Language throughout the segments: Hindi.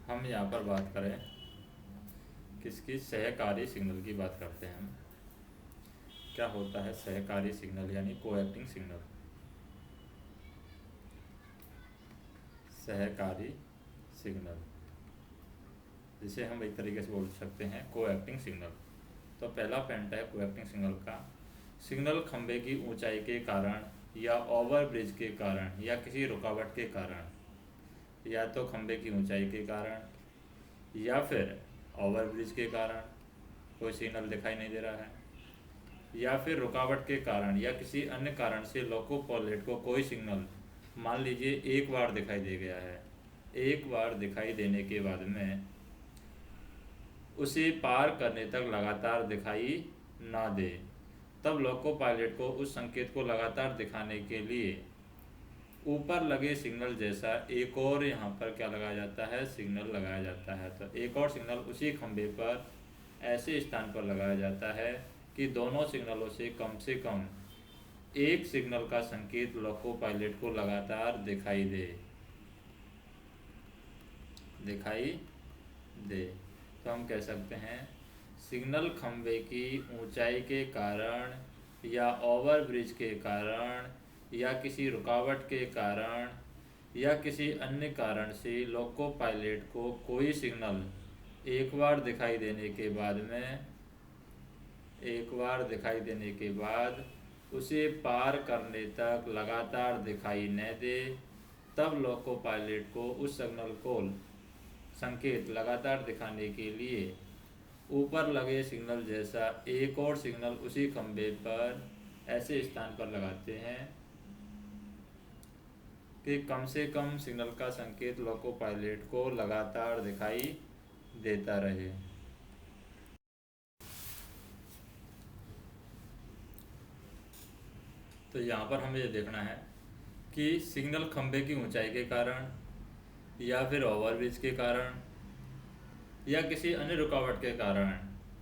हम यहाँ पर बात करें किसकी, सहकारी सिग्नल की बात करते हैं हम। क्या होता है सहकारी सिग्नल यानी कोएक्टिंग सिग्नल। सहकारी सिग्नल जिसे हम एक तरीके से बोल सकते हैं कोएक्टिंग सिग्नल। तो पहला पॉइंट है कोएक्टिंग सिग्नल का, सिग्नल खंभे की ऊंचाई के कारण या ओवर ब्रिज के कारण या किसी रुकावट के कारण, या तो खंभे की ऊंचाई के कारण या फिर ओवर ब्रिज के कारण कोई सिग्नल दिखाई नहीं दे रहा है, या फिर रुकावट के कारण या किसी अन्य कारण से लोको पायलट को कोई सिग्नल मान लीजिए एक बार दिखाई दे गया है, एक बार दिखाई देने के बाद में उसे पार करने तक लगातार दिखाई ना दे, तब लोको पायलट को उस संकेत को लगातार दिखाने के लिए ऊपर लगे सिग्नल जैसा एक और यहाँ पर क्या लगाया जाता है, सिग्नल लगाया जाता है। तो एक और सिग्नल उसी खंभे पर ऐसे स्थान पर लगाया जाता है कि दोनों सिग्नलों से कम एक सिग्नल का संकेत लोको पायलट को लगातार दिखाई दे। तो हम कह सकते हैं सिग्नल खंभे की ऊंचाई के कारण या ओवर ब्रिज के कारण या किसी रुकावट के कारण या किसी अन्य कारण से लोको पायलट को कोई सिग्नल एक बार दिखाई देने के बाद उसे पार करने तक लगातार दिखाई न दे, तब लोको पायलट को उस सिग्नल को संकेत लगातार दिखाने के लिए ऊपर लगे सिग्नल जैसा एक और सिग्नल उसी खंभे पर ऐसे स्थान पर लगाते हैं कि कम से कम सिग्नल का संकेत लोको पायलट को लगातार दिखाई देता रहे। तो यहाँ पर हमें ये देखना है कि सिग्नल खंभे की ऊंचाई के कारण या फिर ओवरब्रिज के कारण या किसी अन्य रुकावट के कारण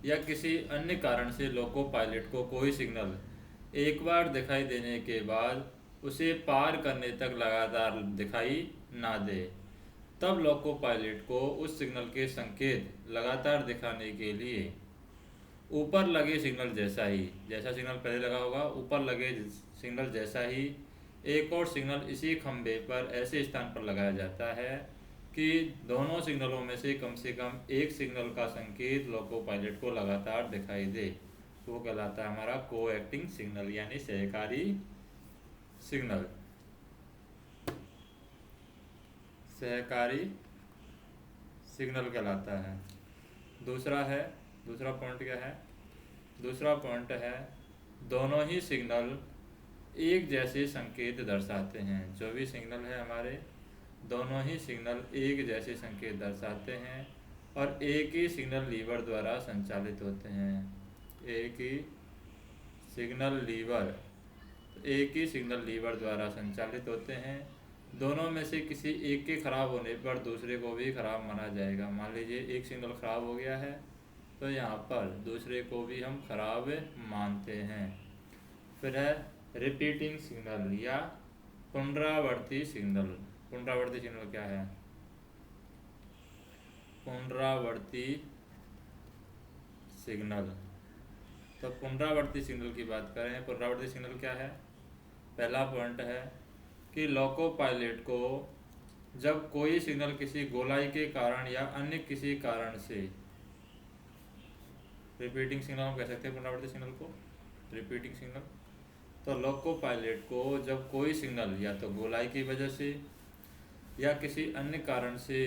या किसी अन्य कारण से लोको पायलट को कोई सिग्नल एक बार दिखाई देने के बाद उसे पार करने तक लगातार दिखाई ना दे, तब लोको पायलट को उस सिग्नल के संकेत लगातार दिखाने के लिए ऊपर लगे सिग्नल जैसा सिग्नल पहले लगा होगा, ऊपर लगे सिग्नल जैसा ही एक और सिग्नल इसी खंभे पर ऐसे स्थान पर लगाया जाता है कि दोनों सिग्नलों में से कम एक सिग्नल का संकेत लोको पायलट को लगातार दिखाई दे। वो कहलाता है हमारा कोएक्टिंग सिग्नल यानी सहकारी सिग्नल। सहकारी सिग्नल कहलाता है। दूसरा पॉइंट क्या है, दूसरा पॉइंट है दोनों ही सिग्नल एक जैसे संकेत दर्शाते हैं। जो भी सिग्नल है हमारे, दोनों ही सिग्नल एक जैसे संकेत दर्शाते हैं और एक ही सिग्नल लीवर द्वारा संचालित होते हैं। एक ही सिग्नल लीवर द्वारा संचालित होते हैं। दोनों में से किसी एक के खराब होने पर दूसरे को भी खराब माना जाएगा। मान लीजिए एक सिग्नल खराब हो गया है तो यहाँ पर दूसरे को भी हम खराब मानते हैं। फिर है रिपीटिंग सिग्नल या पुनरावर्ती सिग्नल। पुनरावर्ती सिग्नल क्या है? पुनरावर्ती सिग्नल। तो पुनरावर्ती सिग्नल की बात करें, पुनरावर्ती सिग्नल क्या है? पहला पॉइंट है कि लोको पायलट को जब कोई सिग्नल किसी गोलाई के कारण या अन्य किसी कारण से, रिपीटिंग सिग्नल हम कह सकते हैं पुनरावर्ती सिग्नल को, रिपीटिंग सिग्नल। तो लोको पायलट को जब कोई सिग्नल या तो गोलाई की वजह से या किसी अन्य कारण से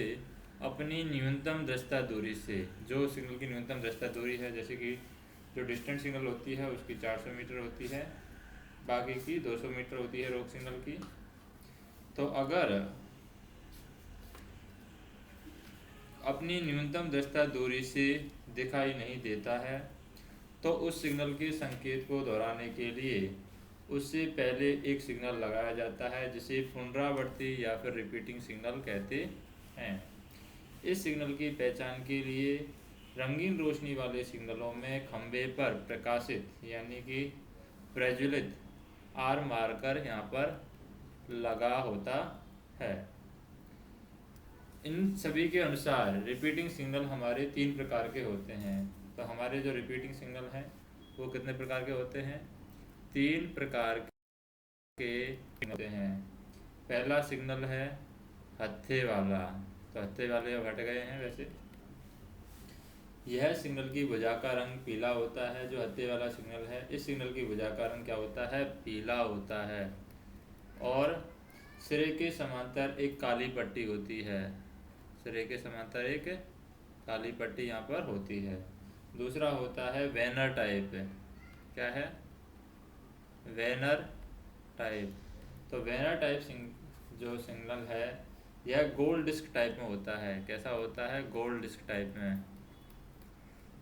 अपनी न्यूनतम दृश्यता दूरी से, जो सिग्नल की न्यूनतम दृश्यता दूरी है, जैसे कि जो डिस्टेंट सिग्नल होती है उसकी 400 मीटर होती है, बाकी की 200 मीटर होती है रोक सिग्नल की। तो अगर अपनी न्यूनतम दृश्यता दूरी से दिखाई नहीं देता है तो उस सिग्नल के संकेत को दोहराने के लिए उससे पहले एक सिग्नल लगाया जाता है जिसे पुनरावर्ती या फिर रिपीटिंग सिग्नल कहते हैं। इस सिग्नल की पहचान के लिए रंगीन रोशनी वाले सिग्नलों में खंभे पर प्रकाशित यानी कि प्रज्वलित आर मार्कर यहाँ पर लगा होता है। इन सभी के अनुसार रिपीटिंग सिग्नल हमारे 3 प्रकार के होते हैं। तो हमारे जो रिपीटिंग सिग्नल हैं वो कितने प्रकार के होते हैं? 3 प्रकार के होते हैं। पहला सिग्नल है हत्थे वाला। तो हत्थे वाले अब हट गए हैं वैसे। यह सिग्नल की भुजा का रंग पीला होता है। जो हत्थे वाला सिग्नल है, इस सिग्नल की भुजा का रंग क्या होता है? पीला होता है। और सिरे के समांतर एक काली पट्टी होती है। सिरे के समांतर एक काली पट्टी यहाँ पर होती है। दूसरा होता है वेनर टाइप। क्या है? Vanern type. तो वेनर टाइप जो सिग्नल है यह गोल्ड डिस्क टाइप में होता है। कैसा होता है? गोल्ड डिस्क टाइप में।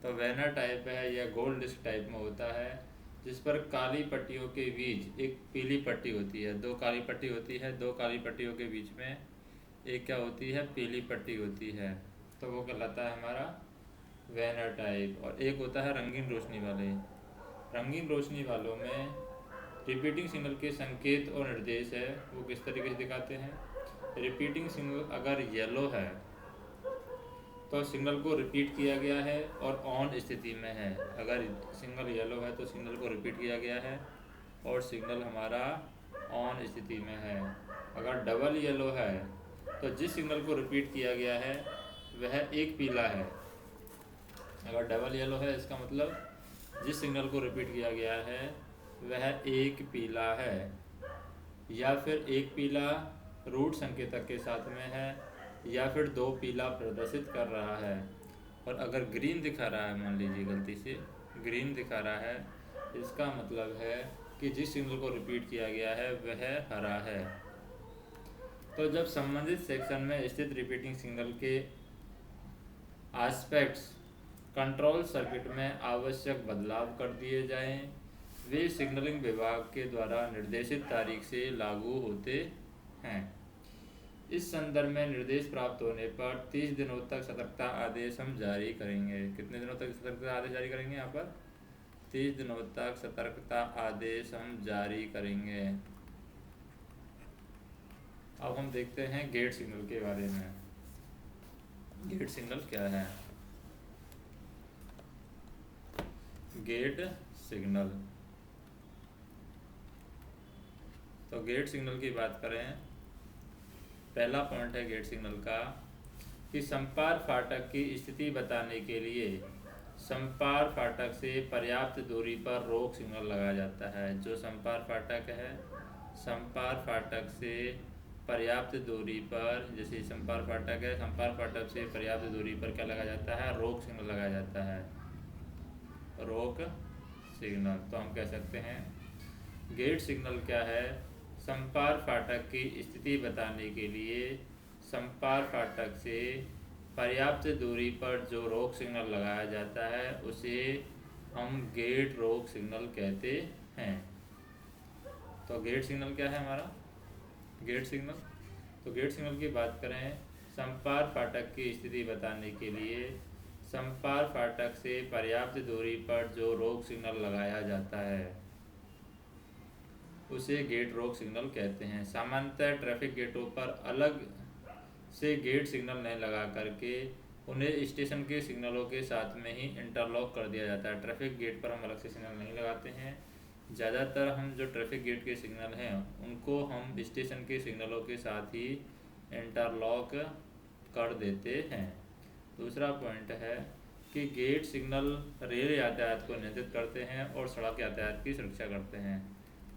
तो वेनर टाइप है, यह गोल्ड डिस्क टाइप में होता है, जिस पर काली पट्टियों के बीच एक पीली पट्टी होती है। 2 काली पट्टी होती है, 2 काली पट्टियों के बीच में एक क्या होती है? पीली पट्टी होती है। तो वो कहलाता है हमारा वेनर टाइप। और एक होता है रंगीन रोशनी वाले। रंगीन रोशनी वालों में रिपीटिंग सिग्नल के संकेत और निर्देश है वो किस तरीके से दिखाते हैं? रिपीटिंग सिग्नल अगर येलो है तो सिग्नल को रिपीट किया गया है और ऑन स्थिति में है। अगर सिग्नल येलो है तो सिग्नल को रिपीट किया गया है और सिग्नल हमारा ऑन स्थिति में है। अगर डबल येलो है तो जिस सिग्नल को रिपीट किया गया है वह एक पीला है। अगर डबल येलो है इसका मतलब जिस सिग्नल को रिपीट किया गया है वह एक पीला है, या फिर एक पीला रूट संकेतक के साथ में है, या फिर 2 पीला प्रदर्शित कर रहा है। और अगर ग्रीन दिखा रहा है, मान लीजिए गलती से ग्रीन दिखा रहा है, इसका मतलब है कि जिस सिग्नल को रिपीट किया गया है वह हरा है। तो जब संबंधित सेक्शन में स्थित रिपीटिंग सिग्नल के एस्पेक्ट्स कंट्रोल सर्किट में आवश्यक बदलाव कर दिए जाएं, वे सिग्नलिंग विभाग के द्वारा निर्देशित तारीख से लागू होते हैं। इस संदर्भ में निर्देश प्राप्त होने पर 30 दिनों तक सतर्कता आदेश हम जारी करेंगे। कितने दिनों तक सतर्कता आदेश जारी करेंगे? यहाँ पर 30 दिनों तक सतर्कता आदेश हम जारी करेंगे। अब हम देखते हैं गेट सिग्नल के बारे में। गेट सिग्नल क्या है? गेट सिग्नल, तो गेट सिग्नल की बात करें, पहला पॉइंट है गेट सिग्नल का कि संपार फाटक की स्थिति बताने के लिए संपार फाटक से पर्याप्त दूरी पर रोक सिग्नल लगाया जाता है। जो संपार फाटक है, संपार फाटक से पर्याप्त दूरी पर, जैसे संपार फाटक है, संपार फाटक से पर्याप्त दूरी पर क्या लगाया जाता है? रोक सिग्नल लगाया जाता है। रोक सिग्नल। तो हम कह सकते हैं गेट सिग्नल क्या है? संपार फाटक की स्थिति बताने के लिए संपार फाटक से पर्याप्त दूरी पर जो रोक सिग्नल लगाया जाता है उसे हम गेट रोक सिग्नल कहते हैं। तो गेट सिग्नल क्या है हमारा? गेट सिग्नल, तो गेट सिग्नल की बात करें, संपार फाटक की स्थिति बताने के लिए संपार फाटक से पर्याप्त दूरी पर जो रोक सिग्नल लगाया जाता है उसे गेट रोक सिग्नल कहते हैं। सामान्यतः ट्रैफिक गेटों पर अलग से गेट सिग्नल नहीं लगा करके उन्हें स्टेशन के सिग्नलों के साथ में ही इंटरलॉक कर दिया जाता है। ट्रैफिक गेट पर हम अलग से सिग्नल नहीं लगाते हैं। ज़्यादातर हम जो ट्रैफिक गेट के सिग्नल हैं उनको हम स्टेशन के सिग्नलों के साथ ही इंटरलॉक कर देते हैं। दूसरा पॉइंट है कि गेट सिग्नल रेल यातायात को नियंत्रित करते हैं और सड़क यातायात की सुरक्षा करते हैं।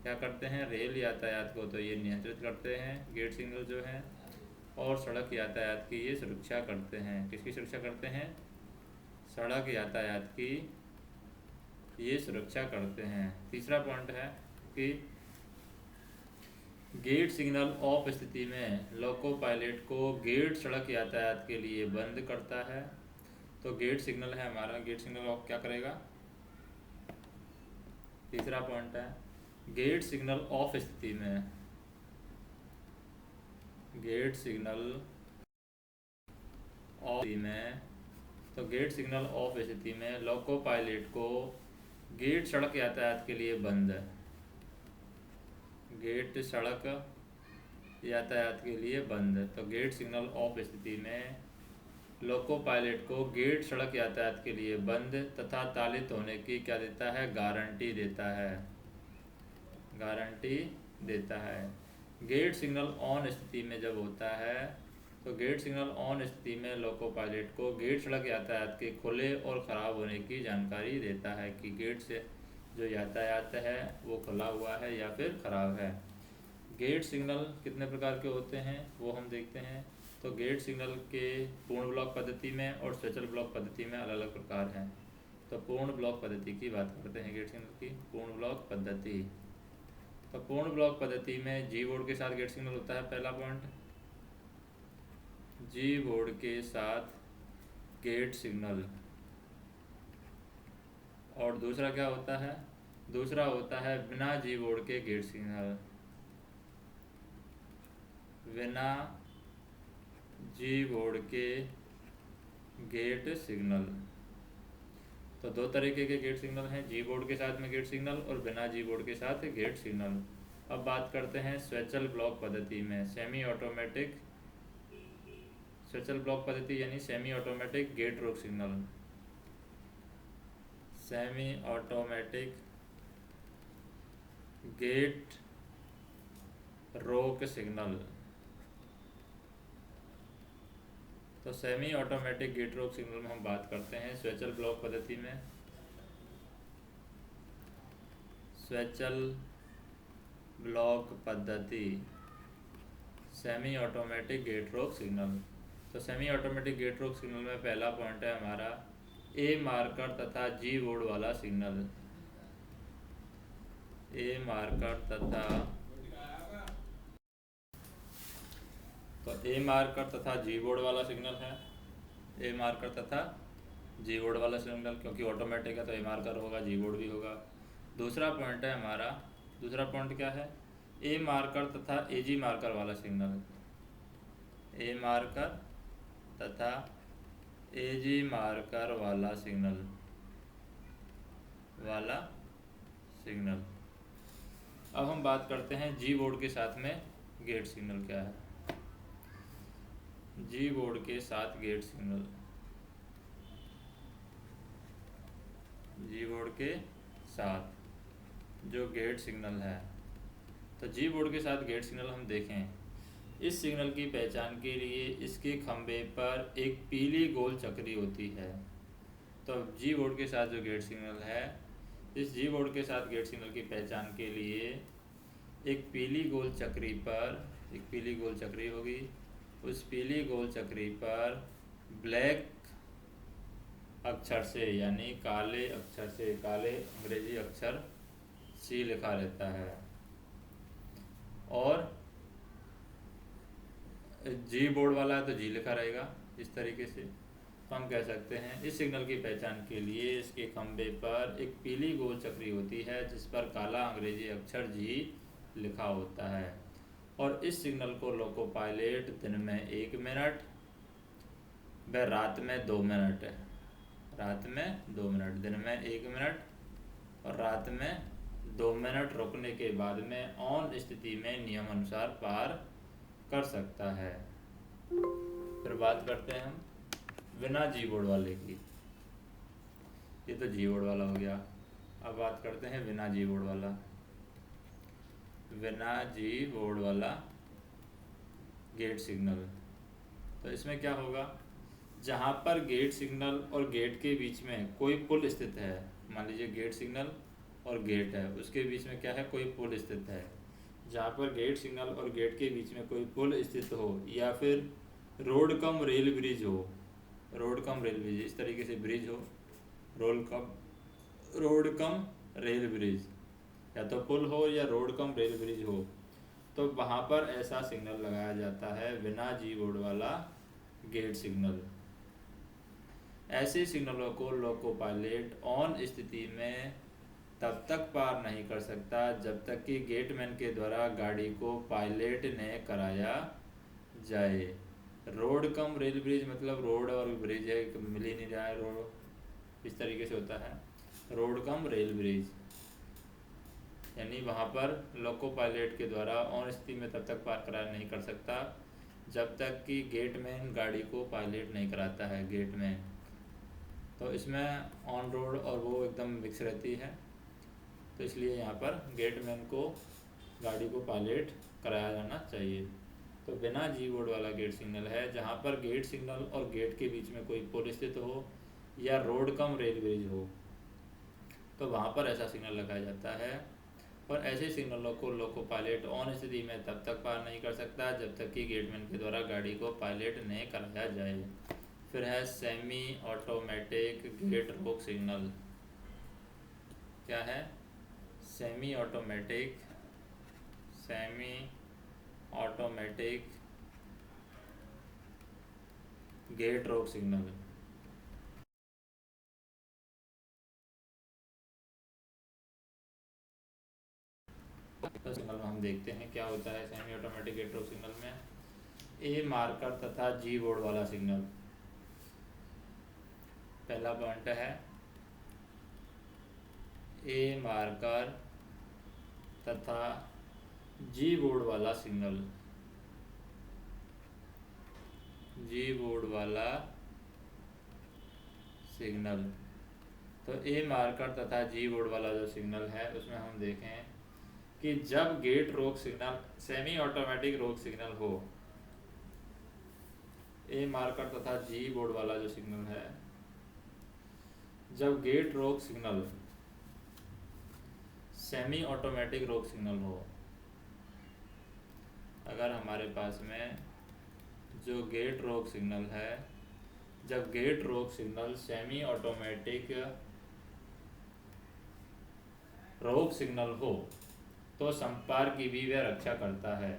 क्या करते हैं? रेल यातायात को तो ये नियंत्रित करते हैं गेट सिग्नल जो है, और सड़क यातायात की ये सुरक्षा करते हैं। किसकी सुरक्षा करते हैं? सड़क यातायात की ये सुरक्षा करते हैं। तीसरा पॉइंट है कि गेट सिग्नल ऑफ स्थिति में लोको पायलट को गेट सड़क यातायात के लिए बंद करता है। तो गेट सिग्नल है हमारा, गेट सिग्नल ऑफ क्या करेगा? तीसरा पॉइंट है गेट सिग्नल ऑफ स्थिति में, गेट सिग्नल ऑफ में, तो गेट सिग्नल ऑफ स्थिति में लोको पायलट को गेट सड़क यातायात के लिए बंद है। गेट सड़क यातायात के लिए बंद। तो गेट सिग्नल ऑफ स्थिति में लोको पायलट को गेट सड़क यातायात के लिए बंद तथा तालित होने की क्या देता है, गारंटी देता है, गारंटी देता है। गेट सिग्नल ऑन स्थिति में जब होता है तो गेट सिग्नल ऑन स्थिति में लोको पायलट को गेट सड़क यातायात के खुले और ख़राब होने की जानकारी देता है कि गेट से जो यातायात है वो खुला हुआ है या फिर ख़राब है। गेट सिग्नल कितने प्रकार के होते हैं वो हम देखते हैं। तो गेट सिग्नल के पूर्ण ब्लॉक पद्धति में और स्वचल ब्लॉक पद्धति में अलग अलग प्रकार हैं। तो पूर्ण ब्लॉक पद्धति की बात करते हैं, गेट सिग्नल की पूर्ण ब्लॉक पद्धति। तो पूर्ण ब्लॉक पद्धति में जी बोर्ड के साथ गेट सिग्नल होता है, पहला पॉइंट, जी बोर्ड के साथ गेट सिग्नल। और दूसरा क्या होता है, दूसरा होता है बिना जी बोर्ड के गेट सिग्नल, बिना जी बोर्ड के गेट सिग्नल। तो दो तरीके के गेट सिग्नल हैं, जी बोर्ड के साथ में गेट सिग्नल और बिना जी बोर्ड के साथ गेट सिग्नल। अब बात करते हैं स्वचल ब्लॉक पद्धति में, सेमी ऑटोमेटिक स्वचल ब्लॉक पद्धति यानी सेमी ऑटोमेटिक गेट रोक सिग्नल, सेमी ऑटोमेटिक गेट रोक सिग्नल। तो सेमी ऑटोमेटिक गेट रोक सिग्नल में हम बात करते हैं स्वचल ब्लॉक पद्धति में, स्वचल ब्लॉक पद्धति सेमी ऑटोमेटिक गेट रोक सिग्नल। तो सेमी ऑटोमेटिक गेट रोक सिग्नल में पहला पॉइंट है हमारा ए मार्कर तथा जी बोर्ड वाला सिग्नल, ए मार्कर तथा, तो ए मार्कर तथा जी बोर्ड वाला सिग्नल है, ए मार्कर तथा जी बोर्ड वाला सिग्नल, क्योंकि ऑटोमेटिक है तो ए मार्कर होगा, जी बोर्ड भी होगा। दूसरा पॉइंट है हमारा, दूसरा पॉइंट क्या है, ए मार्कर तथा ए जी मार्कर वाला सिग्नल, ए मार्कर तथा ए जी मार्कर वाला सिग्नल, वाला सिग्नल। अब हम बात करते हैं जी बोर्ड के साथ में गेट सिग्नल क्या है, जी बोर्ड के साथ गेट सिग्नल, जी बोर्ड के साथ जो गेट सिग्नल है। तो जी बोर्ड के साथ गेट सिग्नल हम देखें, इस सिग्नल की पहचान के लिए इसके खंभे पर एक पीली गोल चक्री होती है। तो जी बोर्ड के साथ जो गेट सिग्नल है, इस जी बोर्ड के साथ गेट सिग्नल की पहचान के लिए एक पीली गोल चक्री पर, एक पीली गोल चक्री होगी, उस पीली गोल चक्री पर ब्लैक अक्षर से यानी काले अक्षर से, काले अंग्रेजी अक्षर सी लिखा रहता है। और जी बोर्ड वाला है तो जी लिखा रहेगा इस तरीके से। तो हम कह सकते हैं इस सिग्नल की पहचान के लिए इसके खंभे पर एक पीली गोल चक्री होती है जिस पर काला अंग्रेजी अक्षर जी लिखा होता है। और इस सिग्नल को लोको पायलट दिन में 1 मिनट व रात में 2 मिनट, रात में 2 मिनट, दिन में 1 मिनट और रात में 2 मिनट रुकने के बाद में ऑन स्थिति में नियम अनुसार पार कर सकता है। फिर बात करते हैं हम बिना जी बोर्ड वाले की, ये तो जी बोर्ड वाला हो गया। अब बात करते हैं बिना जी बोर्ड वाला, बिना जी बोर्ड वाला गेट सिग्नल। तो इसमें क्या होगा, जहाँ पर गेट सिग्नल और गेट के बीच में कोई पुल स्थित है, मान लीजिए गेट सिग्नल और गेट है, उसके बीच में क्या है, कोई पुल स्थित है। जहाँ पर गेट सिग्नल और गेट के बीच में कोई पुल स्थित हो या फिर रोड कम रेल ब्रिज हो, रोड कम रेल ब्रिज, इस तरीके से ब्रिज हो, रोड कम रेल ब्रिज, या तो पुल हो या रोड कम रेल ब्रिज हो, तो वहाँ पर ऐसा सिग्नल लगाया जाता है बिना जी बोर्ड वाला गेट सिग्नल। ऐसे सिग्नलों को लोको पायलट ऑन स्थिति में तब तक पार नहीं कर सकता जब तक कि गेटमैन के द्वारा गाड़ी को पायलट ने कराया जाए। रोड कम रेल ब्रिज मतलब रोड और ब्रिज है, मिल ही नहीं रहा है, रोड इस तरीके से होता है, रोड कम रेल ब्रिज। यानी वहाँ पर लोको पायलट के द्वारा ऑन स्थिति में तब तक पार कराया नहीं कर सकता जब तक कि गेटमैन गाड़ी को पायलट नहीं कराता है, गेटमैन। तो इसमें ऑन रोड और वो एकदम मिक्स रहती है, तो इसलिए यहाँ पर गेटमैन को गाड़ी को पायलट कराया जाना चाहिए। तो बिना जी बोर्ड वाला गेट सिग्नल है जहाँ पर गेट सिग्नल और गेट के बीच में कोई पुल स्थित हो या रोड कम रेल ब्रिज हो, तो वहाँ पर ऐसा सिग्नल लगाया जाता है। और ऐसे सिग्नलों को लोको पायलट ऑन स्थिति में तब तक पार नहीं कर सकता जब तक कि गेटमैन के द्वारा गाड़ी को पायलट नहीं कराया जाए। फिर है सेमी ऑटोमेटिक गेट रोक सिग्नल। क्या है? सेमी ऑटोमेटिक गेट रोक सिग्नल। तो सिग्नल में हम देखते हैं क्या होता है सेमी ऑटोमेटिक गेट रोक सिग्नल में। ए मार्कर तथा जी बोर्ड वाला सिग्नल। पहला पॉइंट है ए मार्कर तथा जी बोर्ड वाला सिग्नल। जी बोर्ड वाला सिग्नल। तो ए मार्कर तथा जी बोर्ड वाला जो सिग्नल है उसमें हम देखें कि जब गेट रोक सिग्नल सेमी ऑटोमेटिक रोक सिग्नल हो, ए मार्कर तथा जी बोर्ड वाला जो सिग्नल है, जब गेट रोक सिग्नल सेमी ऑटोमेटिक रोक सिग्नल हो, अगर हमारे पास में जो गेट रोक सिग्नल है, जब गेट रोक सिग्नल सेमी ऑटोमेटिक रोक सिग्नल हो तो संपर्क की भी वह रक्षा करता है,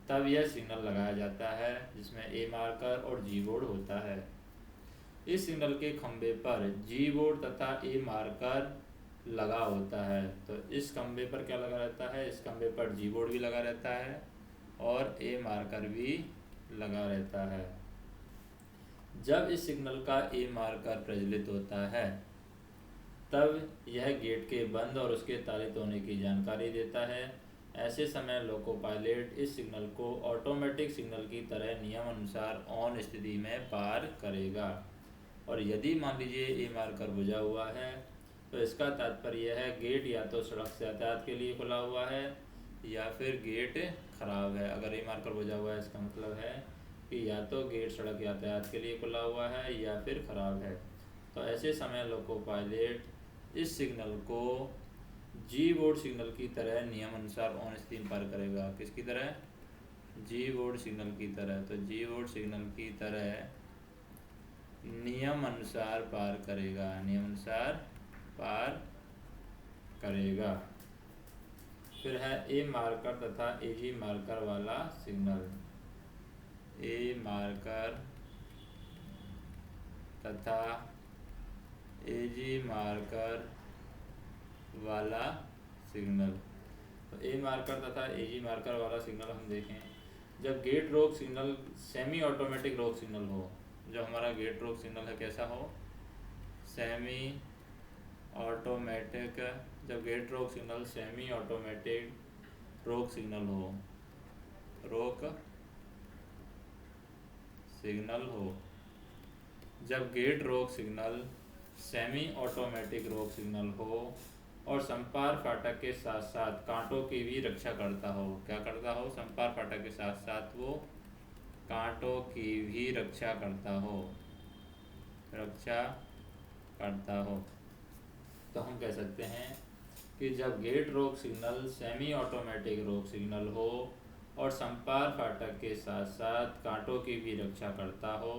तब यह सिग्नल लगाया जाता है जिसमें ए मार्कर और जी बोर्ड होता है। इस सिग्नल के खंभे पर जी बोर्ड तथा ए मार्कर लगा होता है। तो इस खंभे पर क्या लगा रहता है? इस खंभे पर जी बोर्ड भी लगा रहता है और ए मार्कर भी लगा रहता है। जब इस सिग्नल का ए मार्कर प्रज्वलित होता है तब यह गेट के बंद और उसके तालित होने की जानकारी देता है। ऐसे समय लोको पायलट इस सिग्नल को ऑटोमेटिक सिग्नल की तरह नियम अनुसार ऑन स्थिति में पार करेगा। और यदि मान लीजिए ए मार्कर बुझा हुआ है तो इसका तात्पर्य है गेट या तो सड़क से यातायात के लिए खुला हुआ है या फिर गेट खराब है। अगर ए मार्कर बुझा हुआ है इसका मतलब है कि या तो गेट सड़क यातायात के लिए खुला हुआ है या फिर खराब है। तो ऐसे समय लोको पायलट इस सिग्नल को जी बोर्ड सिग्नल की तरह नियम अनुसार ऑन स्थिति में पार करेगा। किसकी तरह? जी बोर्ड सिग्नल की तरह। तो जी बोर्ड सिग्नल की तरह नियम अनुसार पार करेगा, नियम अनुसार पार करेगा। फिर है ए मार्कर तथा ए जी मार्कर वाला सिग्नल। ए मार्कर तथा ए जी मार्कर वाला सिग्नल। तो ए मार्कर तथा ए जी मार्कर वाला सिग्नल हम देखें जब गेट रोक सिग्नल सेमी ऑटोमेटिक रोक सिग्नल हो। जो हमारा गेट रोक सिग्नल है कैसा हो? Semi automatic. जब गेट रोक सिग्नल सेमी ऑटोमेटिक रोक सिग्नल हो, रोक सिग्नल हो, जब गेट रोक सिग्नल सेमी ऑटोमेटिक रोक सिग्नल हो और संपार फाटक के साथ साथ कांटों की भी रक्षा करता हो। क्या करता हो? संपार फाटक के साथ साथ वो कांटों की भी रक्षा करता हो, रक्षा करता हो। तो हम कह सकते हैं कि जब गेट रोक सिग्नल सेमी ऑटोमेटिक रोक सिग्नल हो और संपार फाटक के साथ साथ कांटों की भी रक्षा करता हो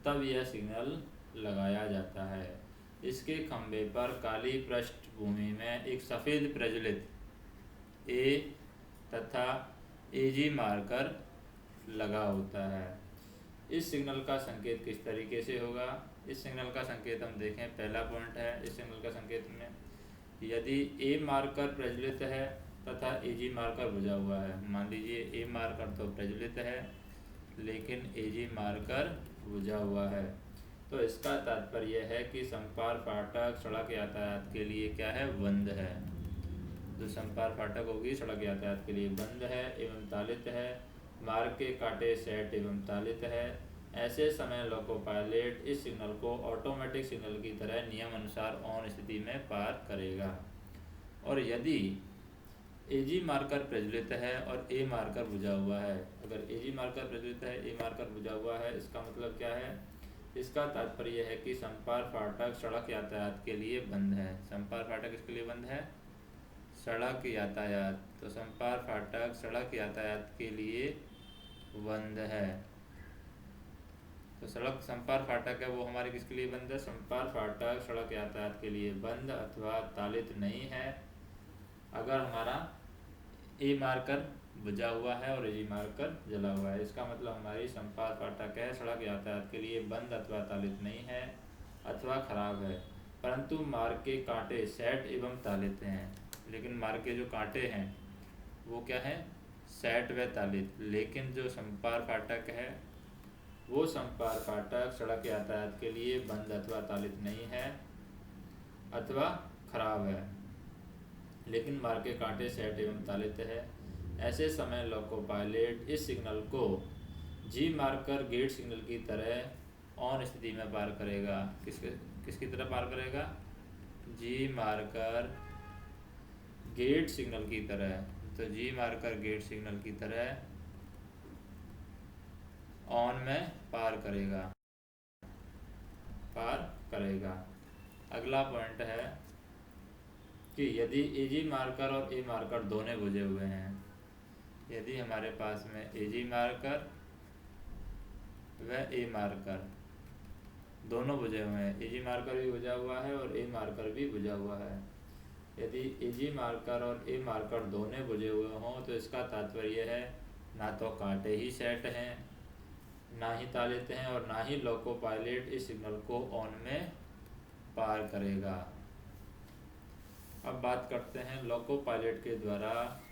तब यह सिग्नल लगाया जाता है। इसके खंभे पर काली पृष्ठभूमि में एक सफ़ेद प्रज्वलित ए तथा एजी मार्कर लगा होता है। इस सिग्नल का संकेत किस तरीके से होगा? इस सिग्नल का संकेत हम देखें, पहला पॉइंट है इस सिग्नल का संकेत में, यदि ए मार्कर प्रज्वलित है तथा एजी मार्कर बुझा हुआ है। मान लीजिए ए मार्कर तो प्रज्वलित है लेकिन एजी मार्कर बुझा हुआ है, तो इसका तात्पर्य है कि संपार फाटक सड़क यातायात के लिए क्या है? बंद है। जो संपार फाटक होगी सड़क यातायात के लिए बंद है एवं तालित है, मार्ग के कांटे सेट एवं तालित है, ऐसे समय लोको पायलट इस सिग्नल को ऑटोमेटिक सिग्नल की तरह नियम अनुसार ऑन स्थिति में पार करेगा। और यदि एजी मार्कर प्रज्वलित है और ए मार्कर बुझा हुआ है, अगर एजी मार्कर प्रज्वलित है, ए मार्कर बुझा हुआ है, इसका मतलब क्या है? इसका तात्पर्य है कि संपार फाटक सड़क यातायात के लिए बंद है। संपार फाटक किसके लिए बंद है? सड़क यातायात। तो संपार फाटक सड़क यातायात के लिए बंद है। तो सड़क संपार फाटक है वो हमारे किसके लिए बंद है? संपार फाटक सड़क यातायात के लिए बंद अथवा तालित नहीं है अगर हमारा ए मार्कर बुझा हुआ है और ए मार्कर जला हुआ है। इसका मतलब हमारी संपार फाटक है सड़क यातायात के लिए बंद अथवा तालित नहीं है अथवा खराब है, परंतु मार्ग के कांटे सेट एवं तालित हैं। लेकिन मार्ग के जो कांटे हैं वो क्या है? सेट व तालित। लेकिन जो संपार फाटक है वो संपार फाटक सड़क यातायात के लिए बंद अथवा तालित नहीं है अथवा खराब है, लेकिन मार्ग के कांटे सेट एवं तालित है। ऐसे समय लोको पायलट इस सिग्नल को जी मार्कर गेट सिग्नल की तरह ऑन स्थिति में पार करेगा। किसकी तरह पार करेगा? जी मार्कर गेट सिग्नल की तरह। तो जी मार्कर गेट सिग्नल की तरह ऑन में पार करेगा। अगला पॉइंट है कि यदि एजी मार्कर और ए मार्कर दोनों बुझे हुए हैं, यदि हमारे पास में एजी मार्कर व ए मार्कर दोनों बुझे हुए हैं, एजी मार्कर भी बुझा हुआ है और ए मार्कर भी बुझा हुआ है, यदि एजी मार्कर और ए मार्कर दोनों बुझे हुए हों तो इसका तात्पर्य है ना तो कांटे ही सेट हैं, ना ही तालित हैं और ना ही लोको पायलट इस सिग्नल को ऑन में पार करेगा। अब बात करते हैं लोको पायलट के द्वारा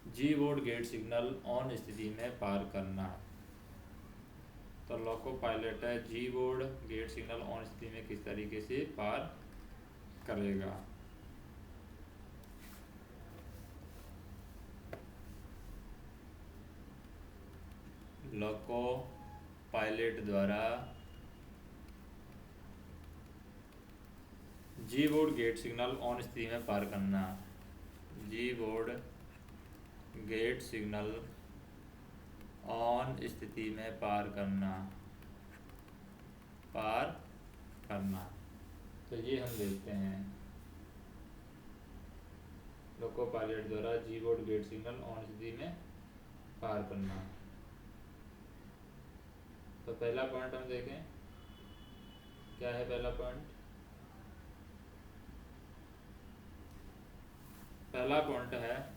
जी बोर्ड गेट सिग्नल ऑन स्थिति में पार करना। तो लोको पायलट है जी बोर्ड गेट सिग्नल ऑन स्थिति में किस तरीके से पार करेगा। लोको पायलट द्वारा जी बोर्ड गेट सिग्नल ऑन स्थिति में पार करना। जी बोर्ड गेट सिग्नल ऑन स्थिति में पार करना। तो ये हम देखते हैं लोको पायलट द्वारा जी बोर्ड गेट सिग्नल ऑन स्थिति में पार करना। तो पहला पॉइंट हम देखें, क्या है पहला पॉइंट? पहला पॉइंट है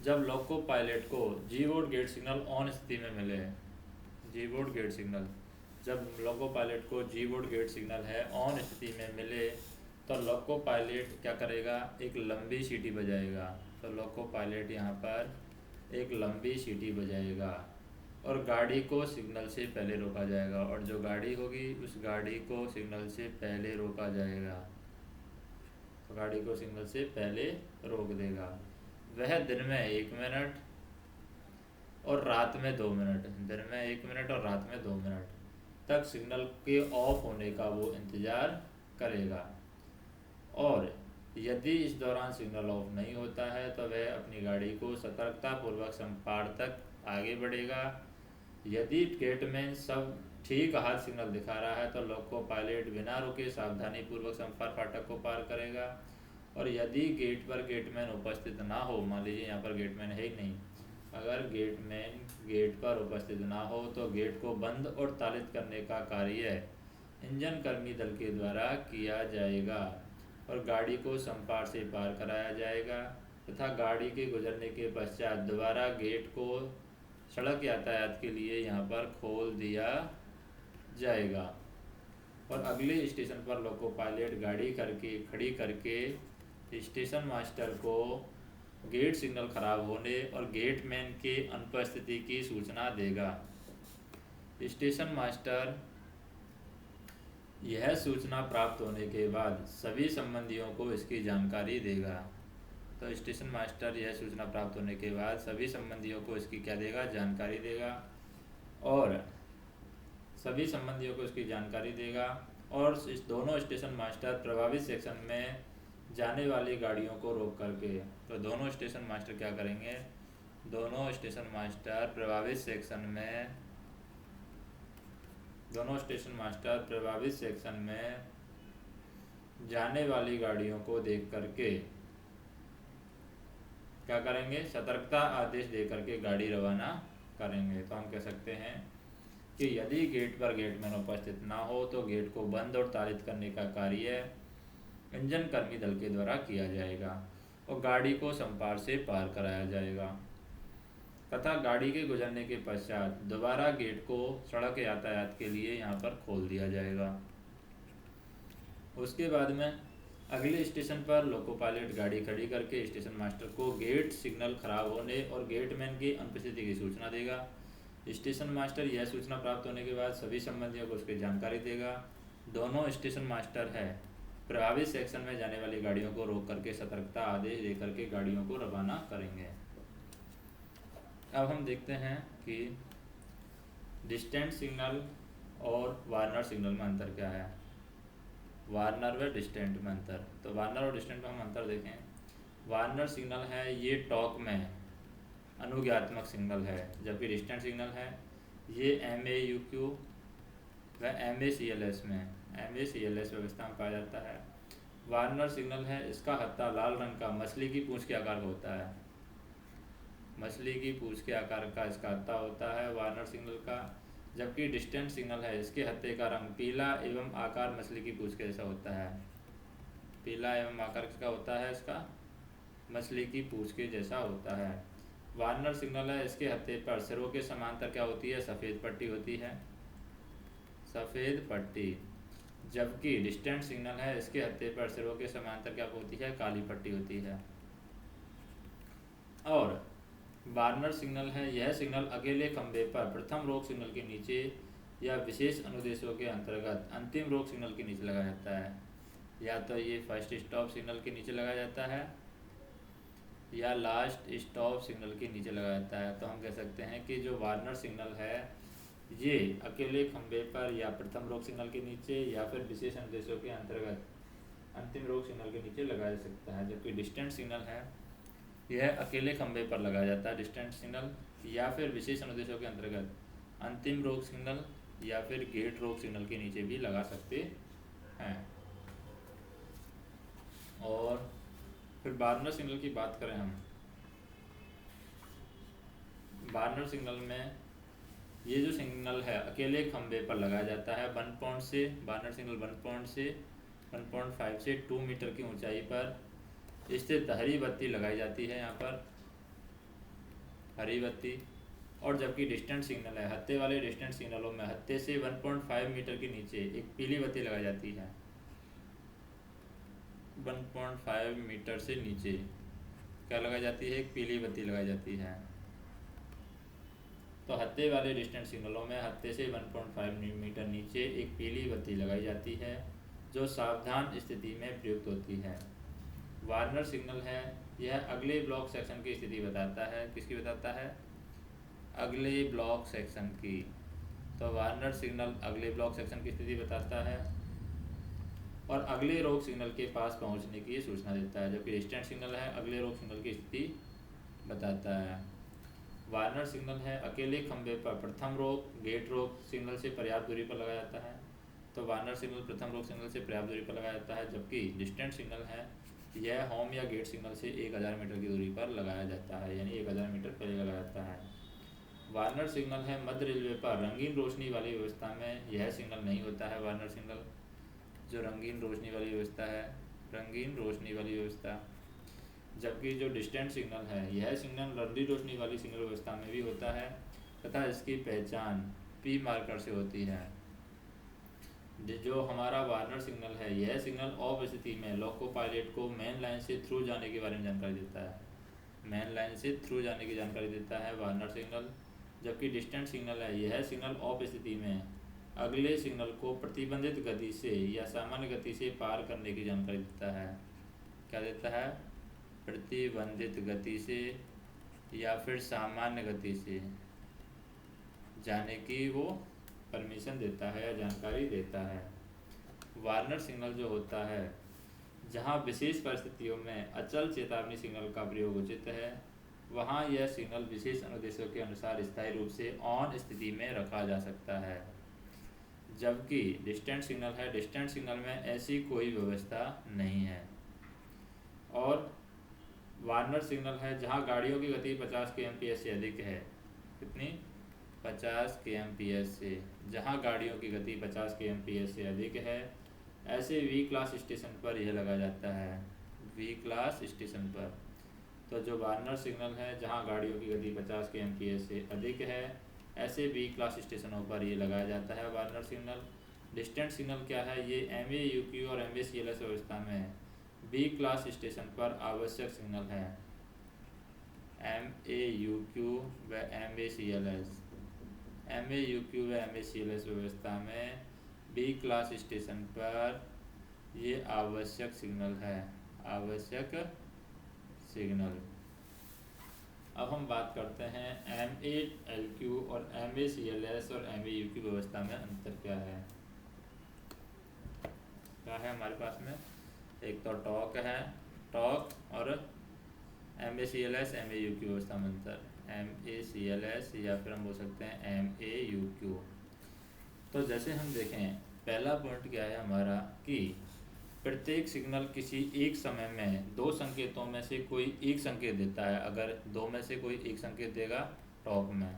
जब लोको पायलट को जी बोर्ड गेट सिग्नल ऑन स्थिति में मिले, जी बोर्ड गेट सिग्नल जब लोको पायलट को जी बोर्ड गेट सिग्नल है ऑन स्थिति में मिले तो लोको पायलट क्या करेगा? एक लंबी सीटी बजाएगा। तो लोको पायलट यहाँ पर एक लंबी सीटी बजाएगा और गाड़ी को सिग्नल से पहले रोका जाएगा, और जो गाड़ी होगी उस गाड़ी को सिग्नल से पहले रोका जाएगा। तो गाड़ी को सिग्नल से पहले रोक देगा। वह दिन में 1 मिनट और रात में 2 मिनट, दिन में 1 मिनट और रात में 2 मिनट तक सिग्नल के ऑफ होने का वो इंतज़ार करेगा। और यदि इस दौरान सिग्नल ऑफ नहीं होता है तो वह अपनी गाड़ी को सतर्कतापूर्वक संपार तक आगे बढ़ेगा। यदि गेटमैन सब ठीक हाथ सिग्नल दिखा रहा है तो लोको पायलट बिना रुके सावधानी पूर्वक संपार फाटक को पार करेगा। और यदि गेट पर गेटमैन उपस्थित ना हो, मान लीजिए यहाँ पर गेटमैन है ही नहीं, अगर गेटमैन गेट पर उपस्थित ना हो तो गेट को बंद और तालित करने का कार्य इंजन कर्मी दल के द्वारा किया जाएगा और गाड़ी को संपार से पार कराया जाएगा तथा गाड़ी के गुजरने के पश्चात दोबारा गेट को सड़क यातायात के लिए यहाँ पर खोल दिया जाएगा। और अगले स्टेशन पर लोको पायलट गाड़ी खड़ी करके स्टेशन मास्टर को गेट सिग्नल खराब होने और गेटमैन के अनुपस्थिति की सूचना देगा। स्टेशन मास्टर यह सूचना प्राप्त होने के बाद सभी संबंधियों को इसकी जानकारी देगा। तो स्टेशन मास्टर यह सूचना प्राप्त होने के बाद सभी संबंधियों को इसकी क्या देगा, जानकारी देगा, और सभी संबंधियों को इसकी जानकारी देगा। और इस दोनों स्टेशन मास्टर प्रभावित सेक्शन में जाने वाली गाड़ियों को रोक करके, तो दोनों स्टेशन मास्टर क्या करेंगे, दोनों स्टेशन मास्टर प्रभावित सेक्शन में जाने वाली गाड़ियों को देख करके क्या करेंगे, सतर्कता आदेश दे करके गाड़ी रवाना करेंगे। तो हम कह सकते हैं कि यदि गेट पर गेटमैन उपस्थित ना हो तो गेट को बंद और तालित करने का कार्य इंजन कर्मी दल के द्वारा किया जाएगा और गाड़ी को संपार से पार कराया जाएगा तथा गाड़ी के गुजरने के पश्चात दोबारा गेट को सड़क यातायात के लिए यहाँ पर खोल दिया जाएगा। उसके बाद में अगले स्टेशन पर लोको पायलट गाड़ी खड़ी करके स्टेशन मास्टर को गेट सिग्नल खराब होने और गेटमैन की अनुपस्थिति की सूचना देगा। स्टेशन मास्टर यह सूचना प्राप्त होने के बाद सभी संबंधियों को उसकी जानकारी देगा। दोनों स्टेशन मास्टर है प्रभावित सेक्शन में जाने वाली गाड़ियों को रोक करके सतर्कता आदेश दे करके गाड़ियों को रवाना करेंगे। अब हम देखते हैं कि डिस्टेंट सिग्नल और वार्नर सिग्नल में अंतर क्या है। वार्नर व डिस्टेंट में अंतर, तो वार्नर और डिस्टेंट में हम अंतर देखें। वार्नर सिग्नल है ये टॉक में अनुज्ञात्मक सिग्नल है, जबकि डिस्टेंट सिग्नल है ये MAUQ व MACLS व्यवस्था में पाया जाता है। वार्नर सिग्नल है इसका हत्था लाल रंग का मछली की पूंछ के आकार का होता है, मछली की पूंछ के आकार का इसका हत्था होता है वार्नर सिग्नल का। जबकि डिस्टेंट सिग्नल है इसके हत्थे का रंग पीला एवं आकार मछली की पूंछ के जैसा होता है, पीला एवं आकार किसका होता है, इसका मछली की पूंछ के जैसा होता है। वार्नर सिग्नल है इसके हत्थे पर सिरों के समांतर क्या होती है, सफ़ेद पट्टी होती है, सफ़ेद पट्टी। जबकि डिस्टेंट सिग्नल है इसके हत्थे पर सिरों के समांतर क्या होती है, काली पट्टी होती है। और वार्नर सिग्नल है यह सिग्नल अकेले खंभे पर प्रथम रोक सिग्नल के नीचे या विशेष अनुदेशों के अंतर्गत अंतिम रोक सिग्नल के नीचे लगाया जाता है। या तो ये फर्स्ट स्टॉप सिग्नल के नीचे लगाया जाता है या लास्ट स्टॉप सिग्नल के नीचे लगाया जाता है। तो हम कह सकते हैं कि जो वार्नर सिग्नल है ये अकेले खंभे पर या प्रथम रोक सिग्नल के नीचे या फिर विशेष अनुदेशों के अंतर्गत अंतिम रोक सिग्नल के नीचे लगाया जा सकता है। जबकि डिस्टेंट सिग्नल है यह अकेले खंभे पर लगाया जाता है, डिस्टेंट सिग्नल, या फिर विशेष अनुदेशों के अंतर्गत अंतिम रोक सिग्नल या फिर गेट रोक सिग्नल के नीचे भी लगा सकते हैं। और फिर वार्नर सिग्नल की बात करें हम, वार्नर सिग्नल में ये जो सिग्नल है अकेले खंभे पर लगाया जाता है। 1 पॉइंट से वार्नर सिग्नल 1.5 से 2 मीटर की ऊंचाई पर स्थित हरी बत्ती लगाई जाती है, यहाँ पर हरी बत्ती। और जबकि डिस्टेंट सिग्नल है हत्थे वाले डिस्टेंट सिग्नलों में हत्थे से 1.5 मीटर के नीचे एक पीली बत्ती लगाई जाती है। 1.5 मीटर से नीचे क्या लगाई जाती है, एक पीली बत्ती लगाई जाती है। तो हत्थे वाले डिस्टेंट सिग्नलों में हत्थे से 1.5 मीटर नीचे एक पीली बत्ती लगाई जाती है जो सावधान स्थिति में प्रयुक्त होती है। वार्नर सिग्नल है यह अगले ब्लॉक सेक्शन की स्थिति बताता है, किसकी बताता है, अगले ब्लॉक सेक्शन की। तो वार्नर सिग्नल अगले ब्लॉक सेक्शन की स्थिति बताता है और अगले रोक सिग्नल के पास पहुंचने की सूचना देता है। जबकि डिस्टेंट सिग्नल है अगले रोक सिग्नल की स्थिति बताता है। वार्नर सिग्नल है अकेले खंभे पर प्रथम रोक गेट रोक सिग्नल से पर्याप्त दूरी पर लगाया जाता है। तो वार्नर सिग्नल प्रथम रोक सिग्नल से पर्याप्त दूरी पर लगाया जाता है। जबकि डिस्टेंट सिग्नल है यह होम या गेट सिग्नल से 1000 मीटर की दूरी पर लगाया जाता है, यानी 1000 मीटर पहले लगाया जाता है। वार्नर सिग्नल है मध्य रेलवे पर रंगीन रोशनी वाली व्यवस्था में यह सिग्नल नहीं होता है। वार्नर सिग्नल जो रंगीन रोशनी वाली व्यवस्था है, रंगीन रोशनी वाली व्यवस्था। जबकि जो डिस्टेंट सिग्नल है यह सिग्नल रंगीन रोशनी वाली सिग्नल व्यवस्था में भी होता है तथा इसकी पहचान पी मार्कर से होती है। जो हमारा वार्नर सिग्नल है यह सिग्नल ऑफ स्थिति में लोको पायलट को मेन लाइन से थ्रू जाने के बारे में जानकारी देता है, मेन लाइन से थ्रू जाने की जानकारी देता है वार्नर सिग्नल। जबकि डिस्टेंट सिग्नल है यह सिग्नल ऑफ स्थिति में अगले सिग्नल को प्रतिबंधित गति से या सामान्य गति से पार करने की जानकारी देता है। क्या देता है, प्रतिबंधित गति से या फिर सामान्य गति से जाने की वो परमिशन देता है या जानकारी देता है। वार्नर सिग्नल जो होता है, जहाँ विशेष परिस्थितियों में अचल चेतावनी सिग्नल का प्रयोग उचित है, वहाँ यह सिग्नल विशेष अनुदेशों के अनुसार स्थायी रूप से ऑन स्थिति में रखा जा सकता है। जबकि डिस्टेंट सिग्नल है, डिस्टेंट सिग्नल में ऐसी कोई व्यवस्था नहीं है। और वार्नर सिग्नल है, जहाँ गाड़ियों की गति 50 kmph से अधिक है। कितनी? 50 kmph से। जहाँ गाड़ियों की गति 50 kmph से अधिक है, ऐसे वी क्लास स्टेशन पर यह लगा जाता है। वी क्लास स्टेशन पर तो जो वार्नर सिग्नल है, जहाँ गाड़ियों की गति 50 kmph से अधिक है, ऐसे वी क्लास स्टेशनों पर ये लगाया जाता है वार्नर सिग्नल। डिस्टेंट सिग्नल क्या है? ये MAUQ और MACLS व्यवस्था में बी क्लास स्टेशन पर आवश्यक सिग्नल है। MAUQ व MACLS, MAUQ व MACLS व्यवस्था में बी क्लास स्टेशन पर ये आवश्यक सिग्नल है, आवश्यक सिग्नल। अब हम बात करते हैं MALQ और MACLS और MAUQ व्यवस्था में अंतर क्या है। क्या है हमारे पास में? एक तो टॉक है, टॉक, और MACLS MAUQ व्यवस्था में अंतर। MACLS या फिर हम बोल सकते हैं MAUQ। तो जैसे हम देखें, पहला पॉइंट क्या है हमारा कि प्रत्येक सिग्नल किसी एक समय में दो संकेतों में से कोई एक संकेत देता है। अगर दो में से कोई एक संकेत देगा टॉक में।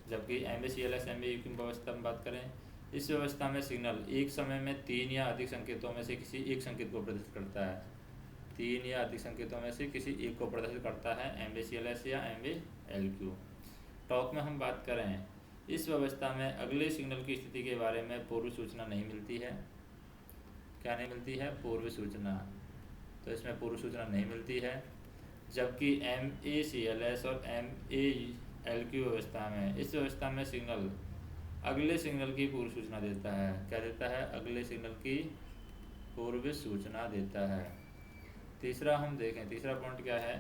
जबकि MACLS MAUQ व्यवस्था में बात करें, इस व्यवस्था में सिग्नल एक समय में 3 या अधिक संकेतों में से किसी एक संकेत को प्रदर्शित करता है। 3 या अधिक संकेतों में से किसी एक को प्रदर्शित करता है MACLS या MALQ। टॉक में हम बात करें, इस व्यवस्था में अगले सिग्नल की स्थिति के बारे में पूर्व सूचना नहीं मिलती है। क्या नहीं मिलती है? पूर्व सूचना। तो इसमें पूर्व सूचना नहीं मिलती है। जबकि MACLS और MALQ व्यवस्था में, इस व्यवस्था में सिग्नल अगले सिग्नल की पूर्व सूचना देता है। क्या देता है? अगले सिग्नल की पूर्व सूचना देता है। तीसरा हम देखें, तीसरा पॉइंट क्या है?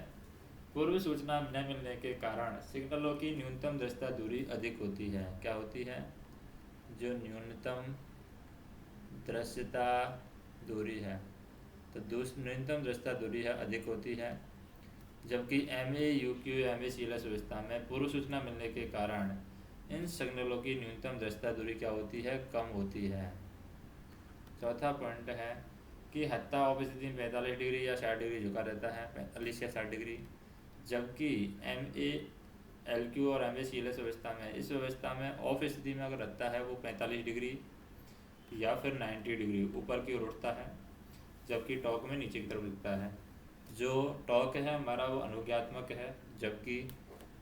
पूर्व सूचना न मिलने के कारण सिग्नलों की न्यूनतम दृश्यता दूरी अधिक होती है। क्या होती है? जो न्यूनतम दृश्यता दूरी है, तो न्यूनतम दृश्यता दूरी है अधिक होती है। जबकि MAUQ MACLS व्यवस्था में पूर्व सूचना मिलने के कारण इन सिग्नलों की न्यूनतम दृश्यता दूरी क्या होती है? कम होती है। चौथा पॉइंट है कि हत्ता ऑफ स्थिति में 45 डिग्री या 60 डिग्री झुका रहता है, 45 या 60 डिग्री। जबकि MALQ और MACLS व्यवस्था में, इस व्यवस्था में ऑफ स्थिति में अगर रहता है वो 45 डिग्री या फिर 90 डिग्री ऊपर की ओर उठता है, जबकि टॉक में नीचे की तरफ दिखता है। जो टॉक है हमारा वो अनुज्ञात्मक है, जबकि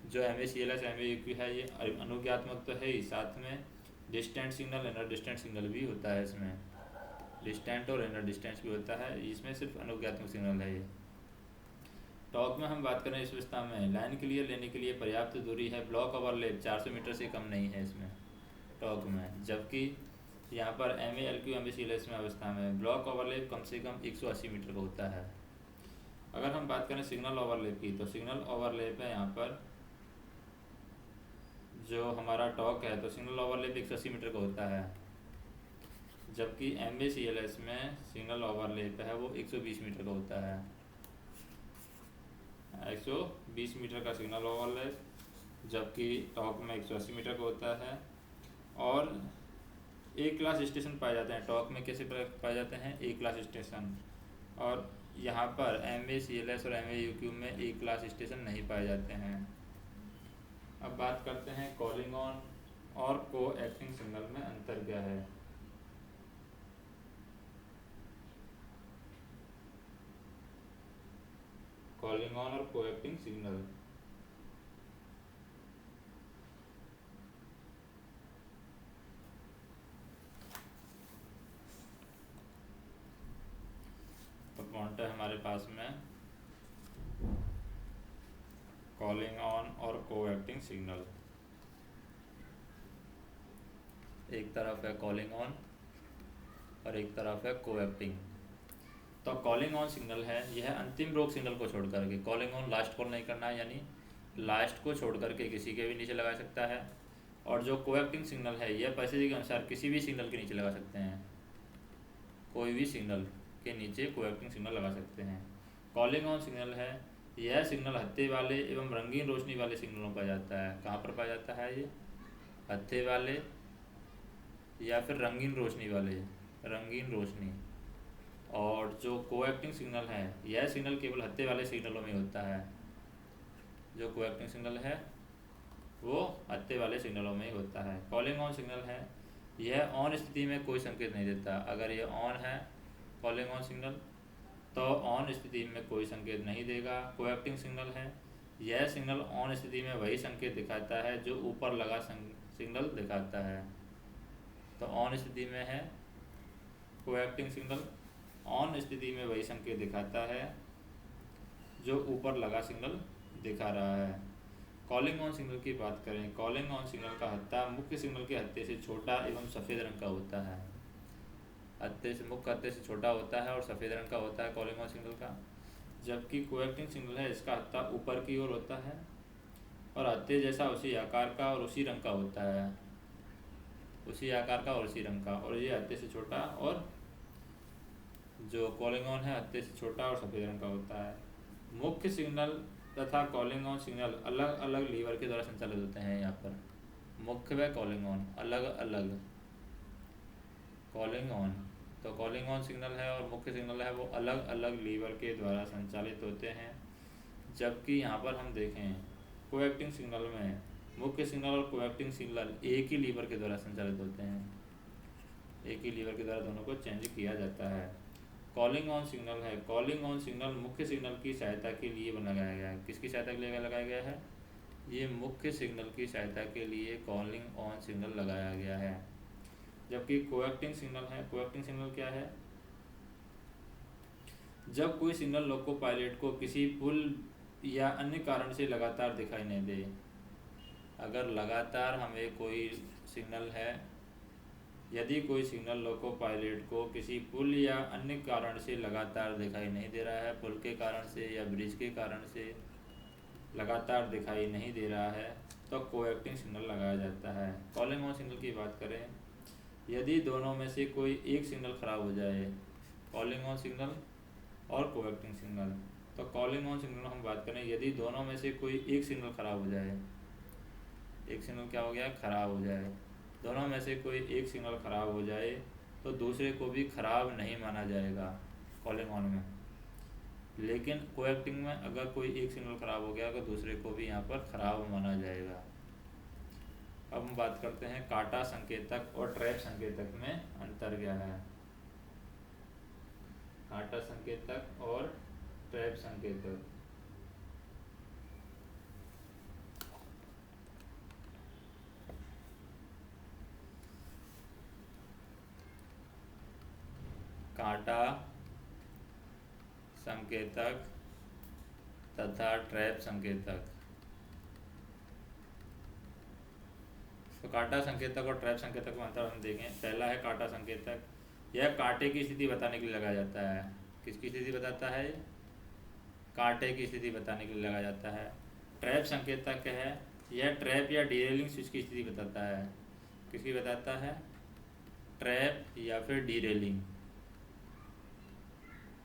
जो MACLS MAUQ है ये अनुज्ञात्मक तो है ही, साथ में distant signal inner distant signal भी होता है। इसमें डिस्टेंट और इनर डिस्टेंस भी होता है, इसमें सिर्फ अनुज्ञात्मक सिग्नल है ये। टॉक में हम बात करें, इस व्यवस्था में लाइन क्लियर लेने के लिए पर्याप्त दूरी है। ब्लॉक ओवरलैप 400 मीटर से कम नहीं है इसमें टॉक में। जबकि यहाँ पर MALQ MACLS में अवस्था में ब्लॉक ओवरलैप कम से कम 180 मीटर का होता है। अगर हम बात करें सिग्नल ओवरलैप की, तो सिग्नल ओवरलैप है यहाँ पर जो हमारा टॉक है, तो सिग्नल ओवरलैप 180 मीटर का होता है। जबकि MACLS में सिग्नल ओवरलैप है वो 120 मीटर का होता है। 120 मीटर का सिग्नल ओवरलैप, जबकि टॉक में 180 मीटर का होता है। और एक क्लास स्टेशन पाए जाते हैं टॉक में। कैसे पाए जाते हैं? एक क्लास स्टेशन। और यहाँ पर MACLS और MAUQ में एक क्लास स्टेशन नहीं पाए जाते हैं। अब बात करते हैं कॉलिंग ऑन और को एक्टिंग सिग्नल में अंतर क्या है। कॉलिंग ऑन और को एक्टिंग सिग्नल, तो पॉइंट है हमारे पास में कॉलिंग ऑन और को एक्टिंग सिग्नल। एक तरफ है कॉलिंग ऑन और एक तरफ है को एक्टिंग। तो कॉलिंग ऑन सिग्नल है यह अंतिम रोक सिग्नल को छोड़ करके, कॉलिंग ऑन लास्ट कॉल नहीं करना है, यानी लास्ट को छोड़ करके किसी के भी नीचे लगा सकता है। और जो कोएक्टिंग सिग्नल है यह पैसेज के अनुसार किसी भी सिग्नल के नीचे लगा सकते हैं, कोई भी सिग्नल के नीचे कोएक्टिंग सिग्नल लगा सकते हैं। कॉलिंग ऑन सिग्नल है यह सिग्नल हत्थे वाले एवं रंगीन रोशनी वाले सिग्नलों पर जाता है। कहाँ पर पाया जाता है ये? हत्थे वाले या फिर रंगीन रोशनी वाले, रंगीन रोशनी। और जो कोएक्टिंग सिग्नल है यह सिग्नल केवल हत्थे वाले सिग्नलों में होता है, जो कोएक्टिंग सिग्नल है वो हत्थे वाले सिग्नलों में ही होता है। कॉलिंग ऑन सिग्नल है यह ऑन स्थिति में कोई संकेत नहीं देता। अगर ये ऑन है कॉलिंग ऑन सिग्नल तो ऑन स्थिति में कोई संकेत नहीं देगा। कोएक्टिंग सिग्नल है यह सिग्नल ऑन स्थिति में वही संकेत दिखाता है जो ऊपर लगा सिग्नल दिखाता है। तो ऑन स्थिति में है कोएक्टिंग सिग्नल, ऑन स्थिति में वही संकेत दिखाता है जो ऊपर लगा सिग्नल दिखा रहा है। कॉलिंग ऑन सिग्नल की बात करें, कॉलिंग ऑन सिग्नल का हत्था मुख्य सिग्नल के हत्थे से छोटा एवं सफ़ेद रंग का होता है। हत्थे से मुख्य हत्थे से छोटा होता है और सफ़ेद रंग का होता है कॉलिंग ऑन सिग्नल का। जबकि कोएक्टिंग सिग्नल है इसका हत्था ऊपर की ओर होता है और हत्थे जैसा उसी आकार का और उसी रंग का होता है, उसी आकार का और उसी रंग का। और ये हत्थे से छोटा, और जो कॉलिंग ऑन है हत्थे से छोटा और सफ़ेद रंग का होता है। मुख्य सिग्नल तथा कॉलिंग ऑन सिग्नल अलग अलग लीवर के द्वारा संचालित होते हैं। यहाँ पर मुख्य व कॉलिंग ऑन अलग अलग, कॉलिंग ऑन तो कॉलिंग ऑन सिग्नल है और मुख्य सिग्नल है वो अलग अलग लीवर के द्वारा संचालित होते हैं। जबकि यहाँ पर हम देखें कोएक्टिंग सिग्नल में मुख्य सिग्नल और कोएक्टिंग सिग्नल एक ही लीवर के द्वारा संचालित होते हैं, एक ही लीवर के द्वारा दोनों को चेंज किया जाता है। कॉलिंग ऑन सिग्नल है, कॉलिंग ऑन सिग्नल मुख्य सिग्नल की सहायता के लिए लगाया गया है। किसकी सहायता के लिए लगाया गया है? ये मुख्य सिग्नल की सहायता के लिए कॉलिंग ऑन सिग्नल लगाया गया है। जबकि कोएक्टिंग सिग्नल है, कोएक्टिंग सिग्नल क्या है? जब कोई सिग्नल लोको पायलट को किसी पुल या अन्य कारण से लगातार दिखाई नहीं दे। अगर लगातार हमें कोई सिग्नल है, यदि कोई सिग्नल लोको पायलट को किसी पुल या अन्य कारण से लगातार दिखाई नहीं दे रहा है, पुल के कारण से या ब्रिज के कारण से लगातार दिखाई नहीं दे रहा है, तो कोएक्टिंग सिग्नल लगाया जाता है। कॉलिंग ऑन सिग्नल की बात करें, यदि दोनों में से कोई एक सिग्नल खराब हो जाए, कॉलिंग ऑन सिग्नल और कोएक्टिंग सिग्नल, तो कॉलिंग ऑन सिग्नल हम बात करें यदि दोनों में से कोई एक सिग्नल खराब हो जाए, एक सिग्नल क्या हो गया? खराब हो जाए। दोनों में से कोई एक सिग्नल खराब हो जाए तो दूसरे को भी खराब नहीं माना जाएगा कॉलिंग ऑन में। लेकिन कोएक्टिंग में अगर कोई एक सिग्नल खराब हो गया तो दूसरे को भी यहाँ पर खराब माना जाएगा। अब हम बात करते हैं काटा संकेतक और ट्रैप संकेतक में अंतर क्या है। काटा संकेतक और ट्रैप संकेतक। काटा संकेतक तथा ट्रैप संकेतक। तो काटा संकेतक और ट्रैप संकेतक में अंतर हम देखें। पहला है काटा संकेतक, यह कांटे की स्थिति बताने के लिए लगाया जाता है। किसकी स्थिति बताता है? कांटे की स्थिति बताने के लिए लगाया जाता है। ट्रैप संकेतक है, यह ट्रैप या डीरेलिंग स्विच की स्थिति बताता है। किसकी बताता है? ट्रैप या फिर डीरेलिंग,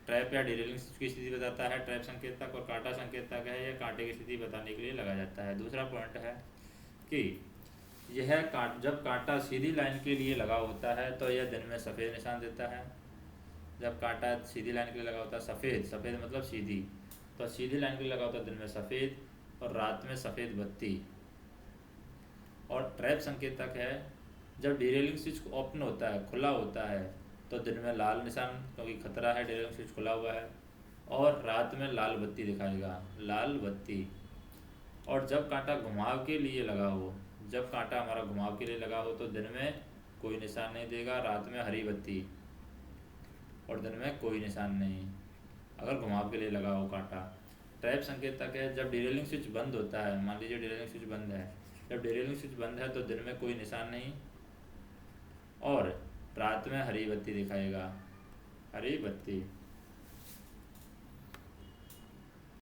ट्रैप या डीरेलिंग स्विच की स्थिति बताता है ट्रैप संकेतक। और कांटा संकेतक है, यह कांटे की स्थिति बताने के लिए लगाया जाता है। दूसरा पॉइंट है कि यह जब कांटा सीधी लाइन के लिए लगा होता है तो यह दिन में सफ़ेद निशान देता है। जब कांटा सीधी लाइन के लिए लगा होता है, सफ़ेद, सफ़ेद मतलब सीधी, तो सीधी लाइन के लिए लगा होता है दिन में सफ़ेद और रात में सफ़ेद बत्ती। और ट्रैप संकेतक है, जब डीरेलिंग स्विच ओपन होता है, खुला होता है, तो दिन में लाल निशान क्योंकि खतरा है, डीरेलिंग स्विच खुला हुआ है, और रात में लाल बत्ती दिखाएगा, लाल बत्ती। और जब कांटा घुमाव के लिए लगा हो, जब कांटा हमारा घुमाव के लिए लगा हो तो दिन में कोई निशान नहीं देगा, रात में हरी बत्ती और दिन में कोई निशान नहीं, अगर घुमाव के लिए लगा हो कांटा। ट्रैप संकेतक है, जब डीरेलिंग स्विच बंद होता है, मान लीजिए डीरेलिंग स्विच बंद है, जब डीरेलिंग स्विच बंद है तो दिन में कोई निशान नहीं और रात में हरी बत्ती दिखाएगा, हरी बत्ती।